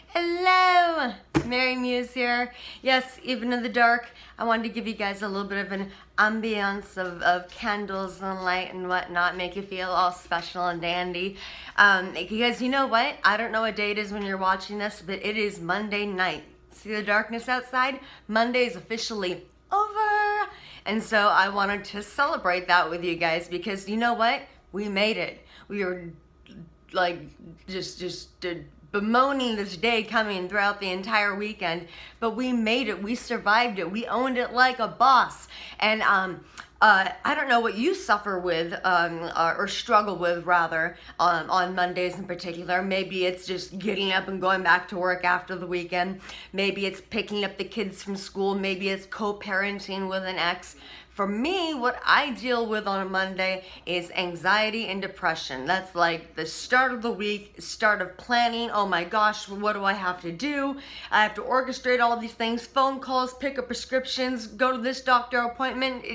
Hello, Mary Muse here. Yes, even in the dark, I wanted to give you guys a little bit of an ambiance of candles and light and whatnot, make you feel all special and dandy. Because you know what? I don't know what day it is when you're watching this, but it is Monday night. See the darkness outside? Monday is officially over. And so I wanted to celebrate that with you guys because you know what? We made it. We were like just bemoaning this day coming throughout the entire weekend, but we made it. We survived it. We owned it like a boss. And I don't know what you suffer with or struggle with rather on Mondays in particular. Maybe it's just getting up and going back to work after the weekend. Maybe it's picking up the kids from school. Maybe it's co-parenting with an ex. For me, what I deal with on a Monday is anxiety and depression. That's like the start of the week, start of planning. Oh my gosh, what do I have to do? I have to orchestrate all these things, phone calls, pick up prescriptions, go to this doctor appointment.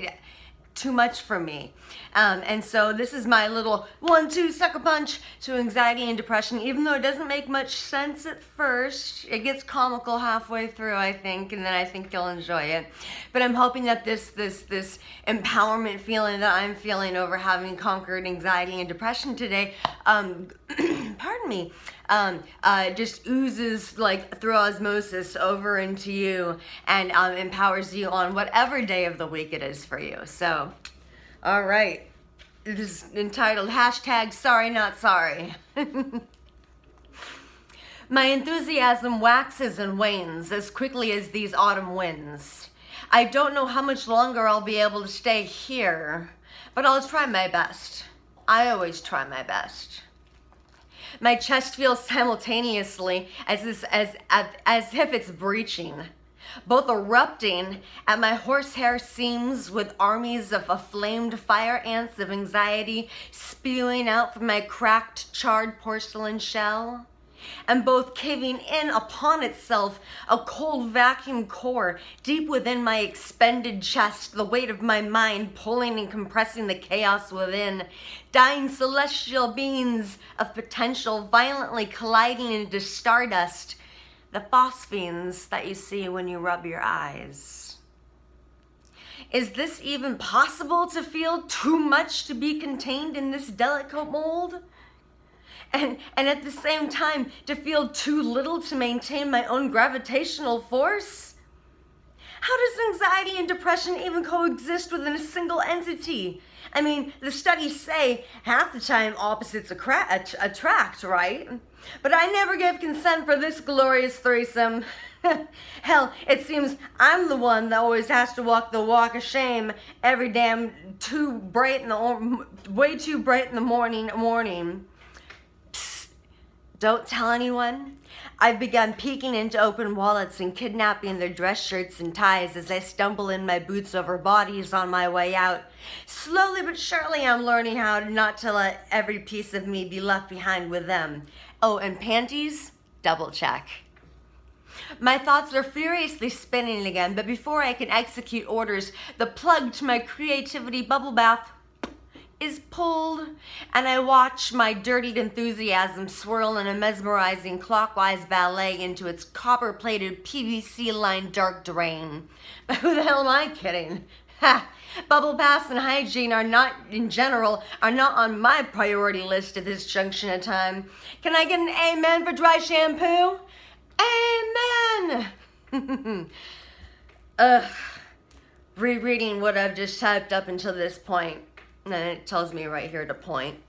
Too much for me. And so this is my little 1-2 sucker punch to anxiety and depression, even though it doesn't make much sense at first. It gets comical halfway through, I think, and then I think you'll enjoy it. But I'm hoping that this empowerment feeling that I'm feeling over having conquered anxiety and depression today, pardon me, just oozes like through osmosis over into you and empowers you on whatever day of the week it is for you. So, all right, it is entitled #Sorry Not Sorry. My enthusiasm waxes and wanes as quickly as these autumn winds. I don't know how much longer I'll be able to stay here, but I'll try my best. I always try my best. My chest feels simultaneously as if it's breaching, both erupting at my horsehair seams with armies of aflamed fire ants of anxiety spewing out from my cracked, charred porcelain shell, and both caving in upon itself, a cold vacuum core deep within my expended chest, the weight of my mind pulling and compressing the chaos within, dying celestial beings of potential violently colliding into stardust, the phosphenes that you see when you rub your eyes. Is this even possible, to feel too much to be contained in this delicate mold? And at the same time, to feel too little to maintain my own gravitational force? How does anxiety and depression even coexist within a single entity? I mean, the studies say half the time opposites attract, right? But I never gave consent for this glorious threesome. Hell, it seems I'm the one that always has to walk the walk of shame every damn way too bright in the morning. Don't tell anyone. I've begun peeking into open wallets and kidnapping their dress shirts and ties as I stumble in my boots over bodies on my way out. Slowly but surely I'm learning how not to let every piece of me be left behind with them. Oh, and panties? Double check. My thoughts are furiously spinning again, but before I can execute orders, the plug to my creativity bubble bath is pulled, and I watch my dirtied enthusiasm swirl in a mesmerizing clockwise ballet into its copper-plated PVC-lined dark drain. But who the hell am I kidding? Ha! Bubble baths and hygiene are not on my priority list at this junction of time. Can I get an amen for dry shampoo? Amen! Rereading what I've just typed up until this point. And it tells me right here to point.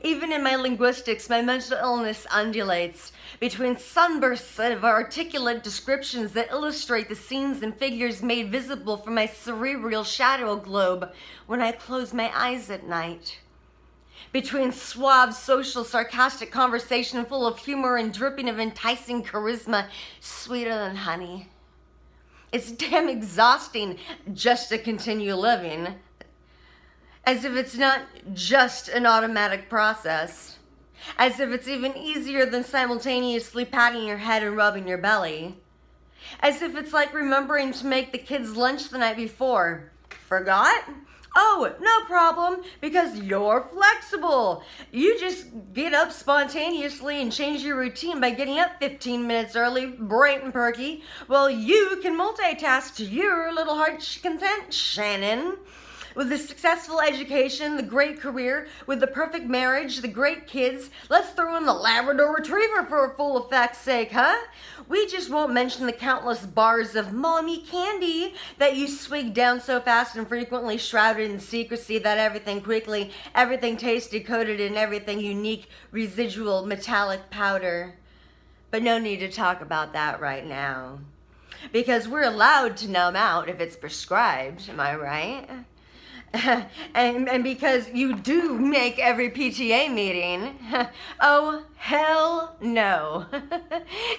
Even in my linguistics, my mental illness undulates between sunbursts of articulate descriptions that illustrate the scenes and figures made visible from my cerebral shadow globe when I close my eyes at night. Between suave, social, sarcastic conversation full of humor and dripping of enticing charisma, sweeter than honey. It's damn exhausting just to continue living. As if it's not just an automatic process. As if it's even easier than simultaneously patting your head and rubbing your belly. As if it's like remembering to make the kids lunch the night before. Forgot? Oh, no problem, because you're flexible. You just get up spontaneously and change your routine by getting up 15 minutes early, bright and perky. Well, you can multitask to your little heart's content, Shannon. With a successful education, the great career, with the perfect marriage, the great kids, let's throw in the Labrador Retriever for full effect's sake, huh? We just won't mention the countless bars of mommy candy that you swig down so fast and frequently, shrouded in secrecy that everything tasty, coated in everything unique, residual, metallic powder. But no need to talk about that right now. Because we're allowed to numb out if it's prescribed, am I right? and because you do make every PTA meeting. Oh, hell no.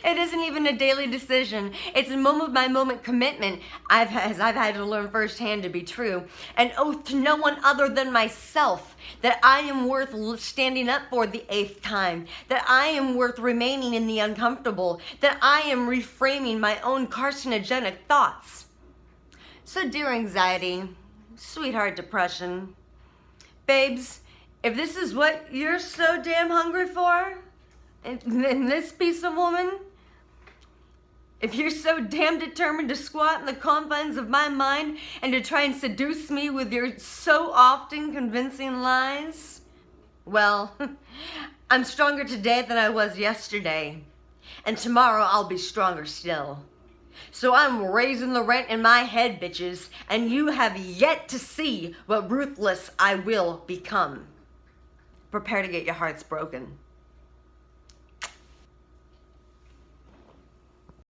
It isn't even a daily decision. It's a moment-by-moment commitment I've had to learn firsthand to be true. An oath to no one other than myself that I am worth standing up for the 8th time, that I am worth remaining in the uncomfortable, that I am reframing my own carcinogenic thoughts. So dear anxiety, sweetheart depression, babes, if this is what you're so damn hungry for, in this piece of woman, if you're so damn determined to squat in the confines of my mind and to try and seduce me with your so often convincing lies, well, I'm stronger today than I was yesterday, and tomorrow I'll be stronger still. So I'm raising the rent in my head, bitches, and you have yet to see what ruthless I will become. Prepare to get your hearts broken.